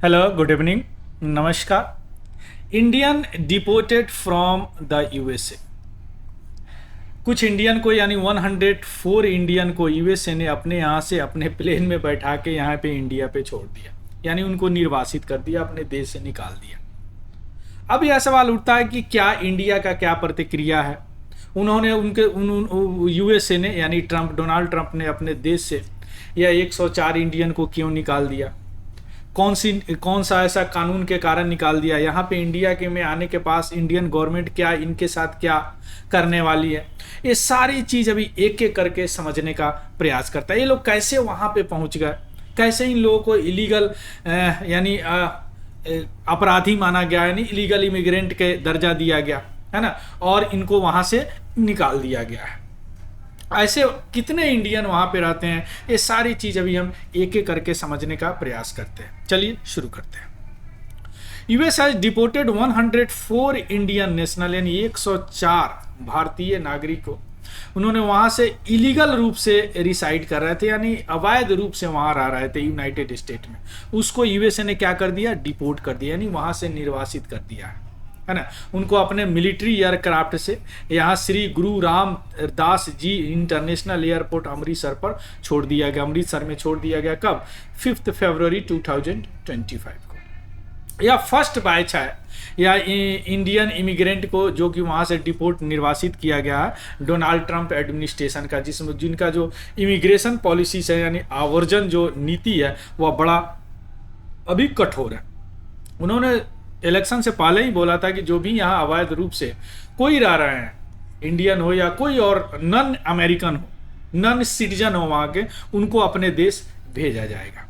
Hello, good evening, नमस्कार। Indian deported from the USA. कुछ Indian को यानी 104 इंडियन को यूएसए ने अपने यहाँ से अपने प्लेन में बैठा के यहाँ पे इंडिया पे छोड़ दिया, यानी उनको निर्वासित कर दिया, अपने देश से निकाल दिया। अब यह सवाल उठता है कि क्या इंडिया का क्या प्रतिक्रिया है। उन्होंने यूएसए ने यानी डोनाल्ड ट्रंप ने अपने देश से यह 104 इंडियन को क्यों निकाल दिया, कौन सा ऐसा कानून के कारण निकाल दिया, यहाँ पे इंडिया के में आने के पास इंडियन गवर्नमेंट क्या इनके साथ क्या करने वाली है। ये सारी चीज़ अभी एक एक करके समझने का प्रयास करता है। ये लोग कैसे वहाँ पे पहुँच गए, कैसे इन लोगों को इलीगल यानी अपराधी माना गया, यानी इलीगल इमिग्रेंट के दर्जा दिया गया है ना, और इनको वहाँ से निकाल दिया गया है। ऐसे कितने इंडियन वहाँ पे रहते हैं, ये सारी चीज़ अभी हम एक एक करके समझने का प्रयास करते हैं। चलिए शुरू करते हैं। US has deported 104 Indian national यानी 104 भारतीय नागरिक को उन्होंने वहाँ से इलीगल रूप से रिसाइड कर रहे थे, यानी अवैध रूप से वहाँ रह रहे थे यूनाइटेड स्टेट में। उसको यूएसए ने क्या कर दिया, डिपोर्ट कर दिया, यानी वहाँ से निर्वासित कर दिया है ना। उनको अपने मिलिट्री एयरक्राफ्ट से यहाँ श्री गुरु रामदास जी इंटरनेशनल एयरपोर्ट अमृतसर पर छोड़ दिया गया। अमृतसर में छोड़ दिया गया कब, 5 फरवरी 2025 को। यह फर्स्ट बैच है या इंडियन इमिग्रेंट को जो कि वहाँ से डिपोर्ट निर्वासित किया गया है डोनाल्ड ट्रंप एडमिनिस्ट्रेशन का, जिनका जो इमिग्रेशन पॉलिसी है यानी आवर्जन जो नीति है वह बड़ा अभी कठोर है। उन्होंने इलेक्शन से पहले ही बोला था कि जो भी यहाँ अवैध रूप से कोई रह रहे हैं, इंडियन हो या कोई और नॉन अमेरिकन हो, नॉन सिटीजन हो वहाँ के, उनको अपने देश भेजा जाएगा।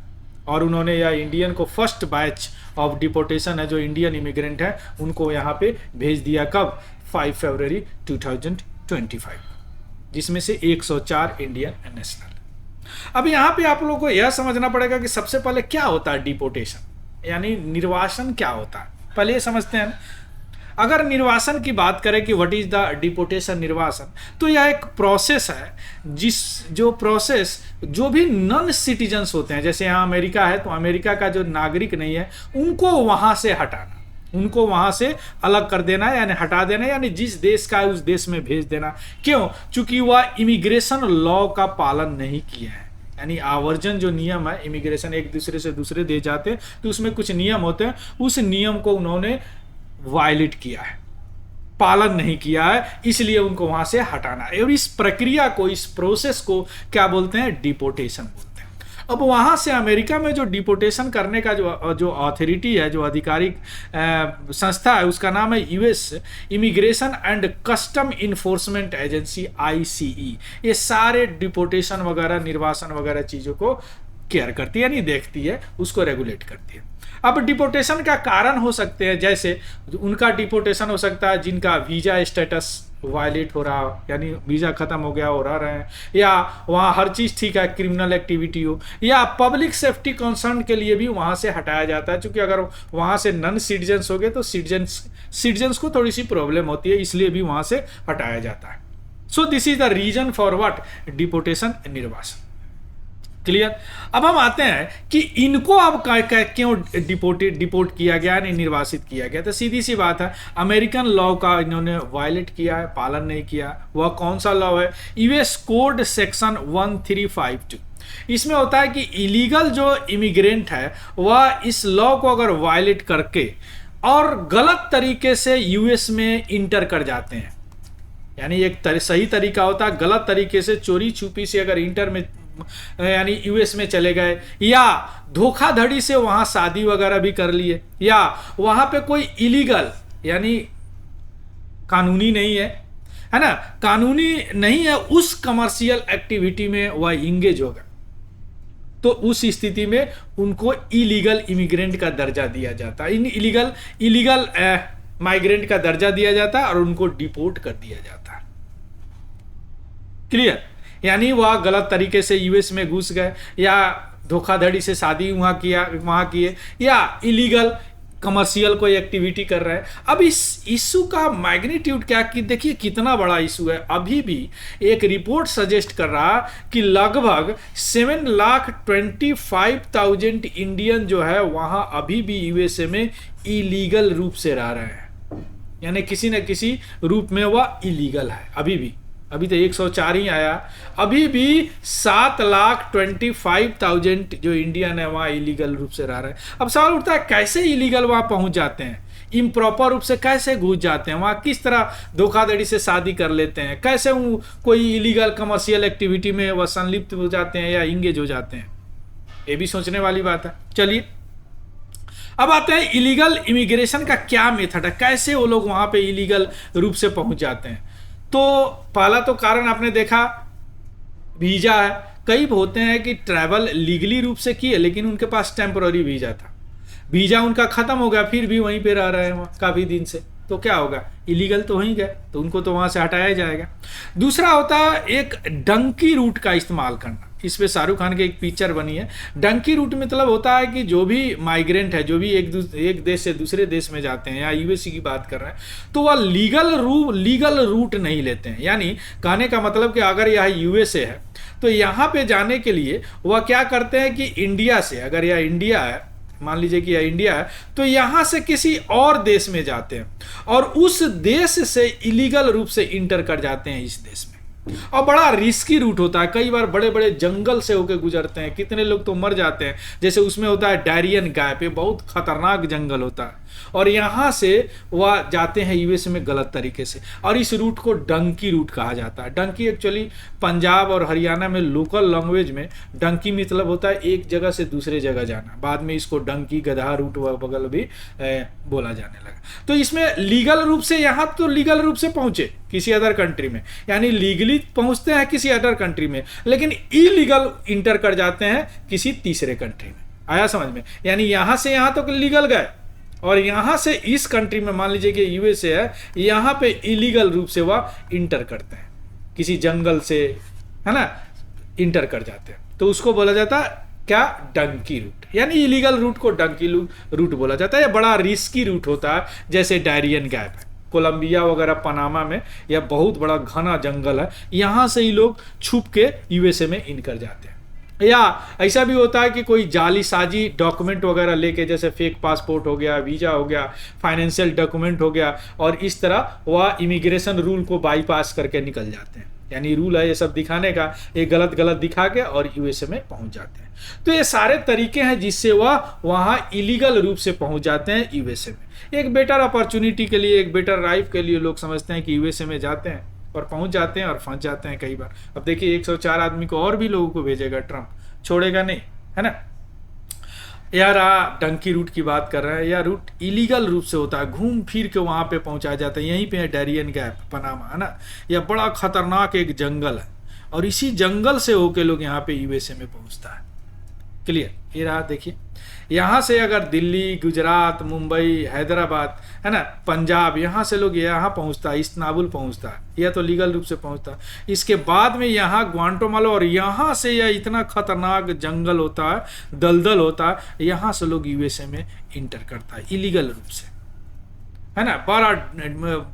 और उन्होंने यह इंडियन को फर्स्ट बैच ऑफ डिपोर्टेशन है, जो इंडियन इमिग्रेंट है उनको यहाँ पे भेज दिया कब, 5 फरवरी 2025, जिसमें से 104 इंडियन नेशनल। अब यहाँ पे आप लोगों को यह समझना पड़ेगा कि सबसे पहले क्या होता है डिपोर्टेशन, यानी निर्वासन क्या होता है, पहले ये समझते हैं। अगर निर्वासन की बात करें कि व्हाट इज द डिपोर्टेशन, निर्वासन, तो यह एक प्रोसेस है जो प्रोसेस जो भी नॉन सिटीजन्स होते हैं, जैसे यहाँ अमेरिका है तो अमेरिका का जो नागरिक नहीं है उनको वहाँ से हटाना, उनको वहाँ से अलग कर देना यानी हटा देना, यानी जिस देश का है उस देश में भेज देना। क्यों? चूंकि वह इमिग्रेशन लॉ का पालन नहीं किया है, यानी आवर्जन जो नियम है, इमिग्रेशन एक दूसरे से दूसरे देश जाते हैं तो उसमें कुछ नियम होते हैं, उस नियम को उन्होंने वायलेट किया है, पालन नहीं किया है, इसलिए उनको वहां से हटाना है। और इस प्रक्रिया को, इस प्रोसेस को क्या बोलते हैं, डिपोर्टेशन बोलते हैं। अब वहां से अमेरिका में जो डिपोर्टेशन करने का जो अथॉरिटी है, जो आधिकारिक संस्था है, उसका नाम है US immigration and custom enforcement agency, ICE. ये सारे डिपोर्टेशन वगैरह, निर्वासन वगैरह चीज़ों को केयर करती है, यानी देखती है, उसको रेगुलेट करती है। अब डिपोर्टेशन का कारण हो सकते हैं, जैसे उनका डिपोर्टेशन हो सकता है जिनका वीजा स्टेटस वायलेट हो रहा हो, यानी वीज़ा ख़त्म हो गया हो रह रहे हैं, या वहाँ हर चीज़ ठीक है, क्रिमिनल एक्टिविटी हो, या पब्लिक सेफ्टी कंसर्न के लिए भी वहाँ से हटाया जाता है। क्योंकि अगर वहाँ से नॉन सिटीजन्स हो गए तो सिटीजन्स को थोड़ी सी प्रॉब्लम होती है, इसलिए भी वहाँ से हटाया जाता है। So this is the reason for what, deportation, निर्वासन। क्लियर। अब हम आते हैं कि इनको अब क्यों डिपोर्ट किया गया, नहीं निर्वासित किया गया। तो सीधी सी बात है, अमेरिकन लॉ का इन्होंने वायलेट किया है, पालन नहीं किया। वह कौन सा लॉ है, यूएस कोड सेक्शन 1352। इसमें होता है कि इलीगल जो इमिग्रेंट है वह इस लॉ को अगर वायलेट करके और गलत तरीके से यूएस में इंटर कर जाते हैं, यानी एक सही तरीका होता है, गलत तरीके से चोरी छुपी से अगर इंटर में यानी यूएस में चले गए, या धोखाधड़ी से वहां शादी वगैरह भी कर लिए, या वहां पे कोई इलीगल यानी कानूनी नहीं है ना, कानूनी नहीं है, उस कमर्शियल एक्टिविटी में वह इंगेज होगा, तो उस स्थिति में उनको इलीगल इमिग्रेंट का दर्जा दिया जाता है, इलीगल माइग्रेंट का दर्जा दिया जाता है और उनको डिपोर्ट कर दिया जाता है। क्लियर। यानी वह गलत तरीके से यूएस में घुस गए, या धोखाधड़ी से शादी वहाँ किए, या इलीगल कमर्शियल कोई एक्टिविटी कर रहे हैं। अब इस इशू का मैग्नीट्यूड क्या कि देखिए कितना बड़ा इशू है। अभी भी एक रिपोर्ट सजेस्ट कर रहा कि लगभग 7,25,000 इंडियन जो है वहां अभी भी यूएसए में इलीगल रूप से रह रहे हैं, यानी किसी न किसी रूप में वह इलीगल है अभी भी। अभी तो 104 ही आया, अभी भी 7,25,000 जो इंडियन है वहाँ इलीगल रूप से रह रहे हैं। अब सवाल उठता है कैसे इलीगल वहाँ पहुँच जाते हैं, इम्प्रॉपर रूप से कैसे घुस जाते हैं वहाँ, किस तरह धोखाधड़ी से शादी कर लेते हैं, कैसे वो कोई इलीगल कमर्शियल एक्टिविटी में वह संलिप्त हो जाते हैं या इंगेज हो जाते हैं, ये भी सोचने वाली बात है। चलिए अब आते हैं इलीगल इमिग्रेशन का क्या मेथड है, कैसे वो लोग वहाँ पे इलीगल रूप से पहुँच जाते हैं। तो पहला तो कारण आपने देखा वीजा है। कई होते हैं कि ट्रैवल लीगली रूप से किए लेकिन उनके पास टेम्पोररी वीजा था, वीजा उनका खत्म हो गया, फिर भी वहीं पे रह रहे हैं वहाँ काफ़ी दिन से, तो क्या होगा, इलीगल तो वहीं गए, तो उनको तो वहाँ से हटाया जाएगा। दूसरा होता है एक डंकी रूट का इस्तेमाल करना। इस पे शाहरुख खान की एक पिक्चर बनी है। डंकी रूट मतलब होता है कि जो भी माइग्रेंट है, जो भी एक देश से दूसरे देश में जाते हैं, या यूएसए की बात कर रहे हैं, तो वह लीगल रूट नहीं लेते हैं। यानी कहने का मतलब कि अगर यह यूएसए है तो यहाँ पे जाने के लिए वह क्या करते हैं कि इंडिया से, अगर यह इंडिया है, मान लीजिए कि यह इंडिया है, तो यहाँ से किसी और देश में जाते हैं और उस देश से इलीगल रूप से इंटर कर जाते हैं इस देश में। और बड़ा रिस्की रूट होता है, कई बार बड़े बड़े जंगल से होकर गुजरते हैं, कितने लोग तो मर जाते हैं। जैसे उसमें होता है डायरियन गैप, ये बहुत खतरनाक जंगल होता है, और यहाँ से वह जाते हैं यूएस में गलत तरीके से, और इस रूट को डंकी रूट कहा जाता है। डंकी एक्चुअली पंजाब और हरियाणा में लोकल लैंग्वेज में डंकी मतलब होता है एक जगह से दूसरे जगह जाना, बाद में इसको डंकी गधा रूट वगैरह भी बोला जाने लगा। तो इसमें लीगल रूप से यहाँ तो लीगल रूप से पहुंचे किसी अदर कंट्री में, यानी लीगली पहुंचते हैं किसी अदर कंट्री में, लेकिन इलीगल इंटर कर जाते हैं किसी तीसरे कंट्री में। आया समझ में, यानी यहाँ से यहाँ तो लीगल गए और यहाँ से इस कंट्री में, मान लीजिए कि यूएसए है, यहाँ पे इलीगल रूप से वह इंटर करते हैं, किसी जंगल से, है ना, इंटर कर जाते हैं, तो उसको बोला जाता है क्या, डंकी रूट। यानी इलीगल रूट को डंकी रूट बोला जाता है। यह बड़ा रिस्की रूट होता है, जैसे डायरियन गैप है कोलंबिया वगैरह पनामा में, यह बहुत बड़ा घना जंगल है, यहाँ से ही लोग छुप के यूएसए में इन कर जाते हैं। या ऐसा भी होता है कि कोई जालीसाजी डॉक्यूमेंट वगैरह लेके, जैसे फेक पासपोर्ट हो गया, वीजा हो गया, फाइनेंशियल डॉक्यूमेंट हो गया, और इस तरह वह इमिग्रेशन रूल को बाईपास करके निकल जाते हैं। यानी रूल है ये सब दिखाने का, ये गलत दिखा के और यूएसए में पहुंच जाते हैं। तो ये सारे तरीके हैं जिससे वह वहाँ इलीगल रूप से पहुंच जाते हैं यूएसए में। एक बेटर अपॉर्चुनिटी के लिए, एक बेटर लाइफ के लिए लोग समझते हैं कि यूएसए में जाते हैं और पहुंच जाते हैं और फंस जाते हैं कई बार। अब देखिए 104 आदमी को और भी लोगों को भेजेगा ट्रंप, छोड़ेगा नहीं, है ना। यार डंकी रूट की बात कर रहे हैं, यह रूट इलीगल रूप से होता है, घूम फिर के वहाँ पे पहुँचाया जाता है। यहीं पे है डायरियन गैप पनामा, है ना। यह बड़ा खतरनाक एक जंगल है और इसी जंगल से होके लोग यहाँ पे यूएसए में पहुँचता है। क्लियर, ये रहा देखिए, यहाँ से अगर दिल्ली, गुजरात, मुंबई, हैदराबाद, है ना, पंजाब, यहाँ से लोग यहाँ पहुँचता है, इस्तांबुल पहुँचता है, यह तो लीगल रूप से पहुँचता है। इसके बाद में यहाँ ग्वांटानामो, और यहाँ से यह इतना खतरनाक जंगल होता है, दलदल होता है, यहाँ से लोग यूएसए में इंटर करता है इलीगल रूप से, है ना। बड़ा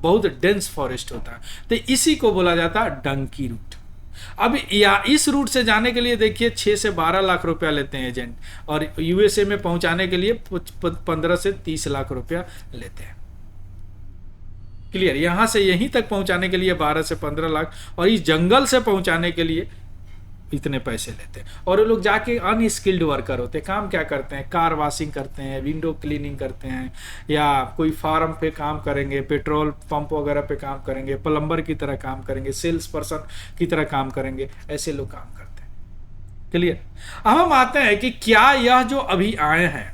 बहुत डेंस फॉरेस्ट होता है, तो इसी को बोला जाता है डंकी रूट। अब या इस रूट से जाने के लिए देखिए 6 से 12 लाख रुपया लेते हैं एजेंट, और यूएसए में पहुंचाने के लिए 15 से 30 लाख रुपया लेते हैं। क्लियर, यहां से यहीं तक पहुंचाने के लिए 12 से 15 लाख, और इस जंगल से पहुंचाने के लिए इतने पैसे लेते हैं। और वो लोग जाके अनस्किल्ड वर्कर होते हैं, काम क्या करते हैं, कार वॉशिंग करते हैं, विंडो क्लीनिंग करते हैं, या कोई फार्म पे काम करेंगे, पेट्रोल पंप वगैरह पे काम करेंगे, प्लम्बर की तरह काम करेंगे, सेल्स पर्सन की तरह काम करेंगे, ऐसे लोग काम करते हैं। क्लियर, अब हम आते हैं कि क्या यह जो अभी आए हैं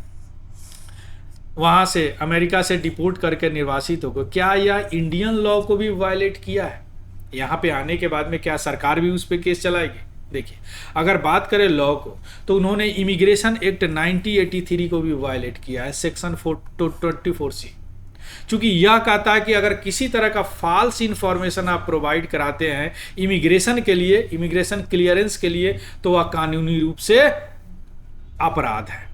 वहाँ से, अमेरिका से डिपोर्ट करके निर्वासित हो गए, क्या यह इंडियन लॉ को भी वायलेट किया है? यहाँ पे आने के बाद में क्या सरकार भी उस पर केस चलाएगी? देखिए, अगर बात करें लॉ को, तो उन्होंने इमिग्रेशन एक्ट 1983 को भी वायलेट किया है, सेक्शन 24C, चूंकि यह कहता है कि अगर किसी तरह का फॉल्स इंफॉर्मेशन आप प्रोवाइड कराते हैं इमिग्रेशन के लिए, इमिग्रेशन क्लियरेंस के लिए, तो वह कानूनी रूप से अपराध है।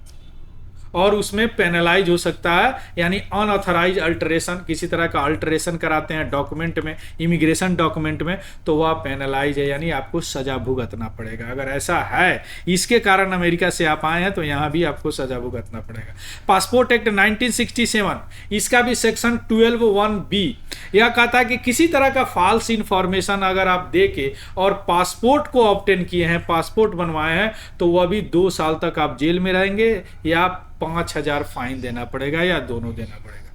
और उसमें पेनलाइज हो सकता है, यानी अनऑथराइज अल्टरेशन, किसी तरह का अल्टरेशन कराते हैं डॉक्यूमेंट में, इमिग्रेशन डॉक्यूमेंट में, तो वह पेनलाइज है, यानी आपको सजा भुगतना पड़ेगा। अगर ऐसा है, इसके कारण अमेरिका से आप आए हैं, तो यहाँ भी आपको सजा भुगतना पड़ेगा। पासपोर्ट एक्ट 1967, इसका भी सेक्शन 12(1)(b) यह कहता है कि किसी तरह का फॉल्स इंफॉर्मेशन अगर आप दे के और पासपोर्ट को ऑब्टेन किए हैं, पासपोर्ट बनवाए हैं, तो वह भी 2 साल तक आप जेल में रहेंगे या 5,000 फाइन देना पड़ेगा, या दोनों देना पड़ेगा।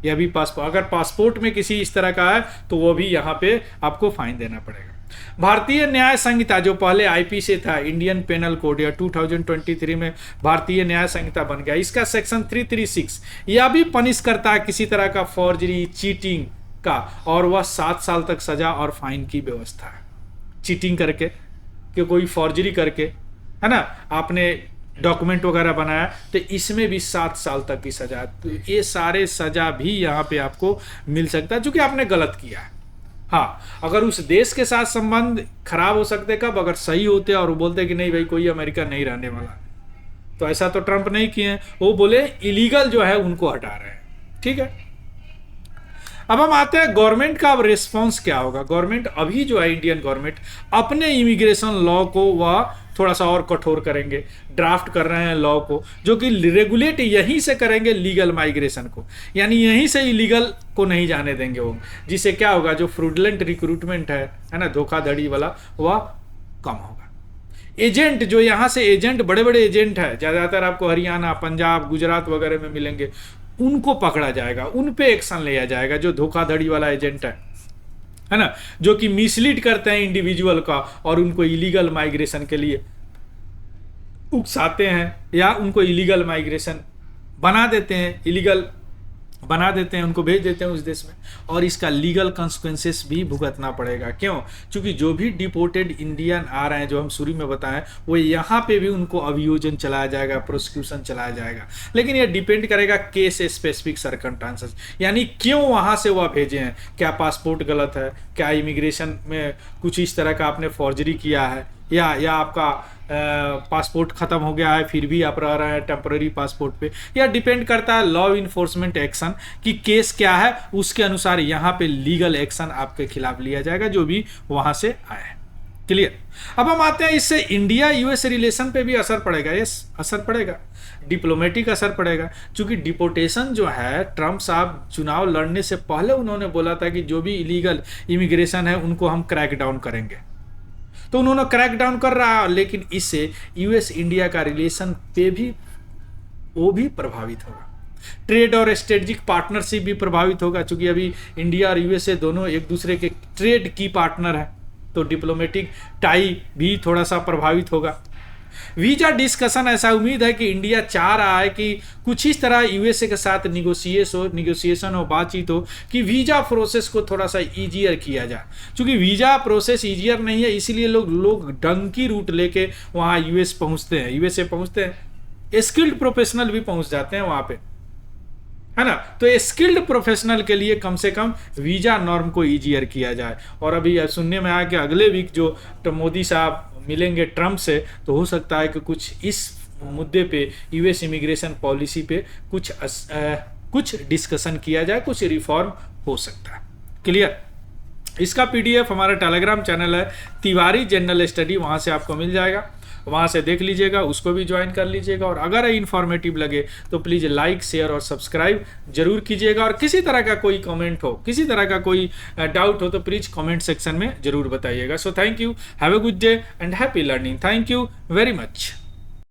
यह भी पासपोर्ट, अगर पासपोर्ट में किसी इस तरह का है तो वह भी यहाँ पे आपको फाइन देना पड़ेगा। भारतीय न्याय संहिता, जो पहले आईपी से था, इंडियन पेनल कोड, या 2023 में भारतीय न्याय संहिता बन गया, इसका सेक्शन 336 यह भी पनिश करता है किसी तरह का फॉर्जरी, चीटिंग का, और वह 7 साल तक सजा और फाइन की व्यवस्था है। चीटिंग करके, कि कोई फॉर्जरी करके, है ना, आपने डॉक्यूमेंट वगैरह बनाया, तो इसमें भी 7 साल तक की सजा। तो ये सारे सजा भी यहाँ पे आपको मिल सकता है, क्योंकि आपने गलत किया है। हाँ, अगर उस देश के साथ संबंध खराब हो सकते कब, अगर सही होते और वो बोलते कि नहीं भाई कोई अमेरिका नहीं रहने वाला, तो ऐसा तो ट्रंप नहीं किए हैं, वो बोले इलीगल जो है उनको हटा रहे हैं। ठीक है, अब हम आते हैं गवर्नमेंट का अब रिस्पॉन्स क्या होगा। गवर्नमेंट अभी जो है, इंडियन गवर्नमेंट अपने इमिग्रेशन लॉ को वह थोड़ा सा और कठोर करेंगे, ड्राफ्ट कर रहे हैं लॉ को, जो कि रेगुलेट यहीं से करेंगे लीगल माइग्रेशन को, यानी यहीं से इलीगल को नहीं जाने देंगे वो, जिससे क्या होगा, जो फ्रॉडलेंट रिक्रूटमेंट है ना, धोखाधड़ी वाला, वह कम होगा। एजेंट, जो यहाँ से एजेंट, बड़े बड़े एजेंट है, ज़्यादातर आपको हरियाणा, पंजाब, गुजरात वगैरह में मिलेंगे, उनको पकड़ा जाएगा, उन पे एक्शन लिया जाएगा, जो धोखाधड़ी वाला एजेंट है ना, जो कि मिसलीड करते हैं इंडिविजुअल का और उनको इलीगल माइग्रेशन के लिए उकसाते हैं, या उनको इलीगल माइग्रेशन बना देते हैं, इलीगल बना देते हैं, उनको भेज देते हैं उस देश में, और इसका लीगल कंसिक्वेंसेस भी भुगतना पड़ेगा। क्यों? क्योंकि जो भी डिपोर्टेड इंडियन आ रहे हैं, जो हम शुरू में बताएं, वो यहाँ पे भी उनको अभियोजन चलाया जाएगा, प्रोसिक्यूशन चलाया जाएगा, लेकिन ये डिपेंड करेगा केस स्पेसिफिक सर्कमस्टांसेस, यानी क्यों वहाँ से वह भेजे हैं, क्या पासपोर्ट गलत है, क्या इमिग्रेशन में कुछ इस तरह का आपने फॉर्जरी किया है, या आपका पासपोर्ट ख़त्म हो गया है फिर भी आप रह रहे हैं टेम्पररी पासपोर्ट पे। यह डिपेंड करता है लॉ इन्फोर्समेंट एक्शन की केस क्या है, उसके अनुसार यहाँ पे लीगल एक्शन आपके खिलाफ लिया जाएगा, जो भी वहाँ से आए। क्लियर? अब हम आते हैं, इससे इंडिया यूएस रिलेशन पे भी असर पड़ेगा। यस, असर पड़ेगा, डिप्लोमेटिक असर पड़ेगा, क्योंकि डिपोर्टेशन जो है, ट्रंप साहब चुनाव लड़ने से पहले उन्होंने बोला था कि जो भी इलीगल इमिग्रेशन है उनको हम क्रैक डाउन करेंगे, तो उन्होंने क्रैक डाउन कर रहा है, लेकिन इससे यूएस इंडिया का रिलेशन पे भी वो भी प्रभावित होगा, ट्रेड और स्ट्रेटेजिक पार्टनरशिप भी प्रभावित होगा, क्योंकि अभी इंडिया और यूएसए दोनों एक दूसरे के ट्रेड की पार्टनर है, तो डिप्लोमेटिक टाई भी थोड़ा सा प्रभावित होगा। वीजा डिस्कशन, ऐसा उम्मीद है कि इंडिया चाह रहा है कि कुछ इस तरह यूएसए के साथ निगोशिएशन हो, बातचीत हो, कि वीजा प्रोसेस को थोड़ा सा ईजियर किया जाए, क्योंकि वीजा प्रोसेस ईजियर नहीं है, इसीलिए लोग डंकी रूट लेके वहाँ यूएस पहुँचते हैं, यूएसए पहुँचते हैं, स्किल्ड प्रोफेशनल भी पहुँच जाते हैं वहाँ पे, है ना। तो स्किल्ड प्रोफेशनल के लिए कम से कम वीजा नॉर्म को ईजियर किया जाए। और अभी सुनने में आया कि अगले वीक जो मोदी साहब मिलेंगे ट्रंप से, तो हो सकता है कि कुछ इस मुद्दे पे, यूएस इमिग्रेशन पॉलिसी पे कुछ डिस्कशन किया जाए, कुछ रिफॉर्म हो सकता है। क्लियर? इसका पीडीएफ हमारा टेलीग्राम चैनल है तिवारी जनरल स्टडी, वहाँ से आपको मिल जाएगा, वहाँ से देख लीजिएगा, उसको भी ज्वाइन कर लीजिएगा। और अगर इन्फॉर्मेटिव लगे तो प्लीज़ लाइक, शेयर और सब्सक्राइब जरूर कीजिएगा। और किसी तरह का कोई कमेंट हो, किसी तरह का कोई डाउट हो, तो प्लीज़ कमेंट सेक्शन में जरूर बताइएगा। So thank you, have a good day and happy learning. Thank you very much.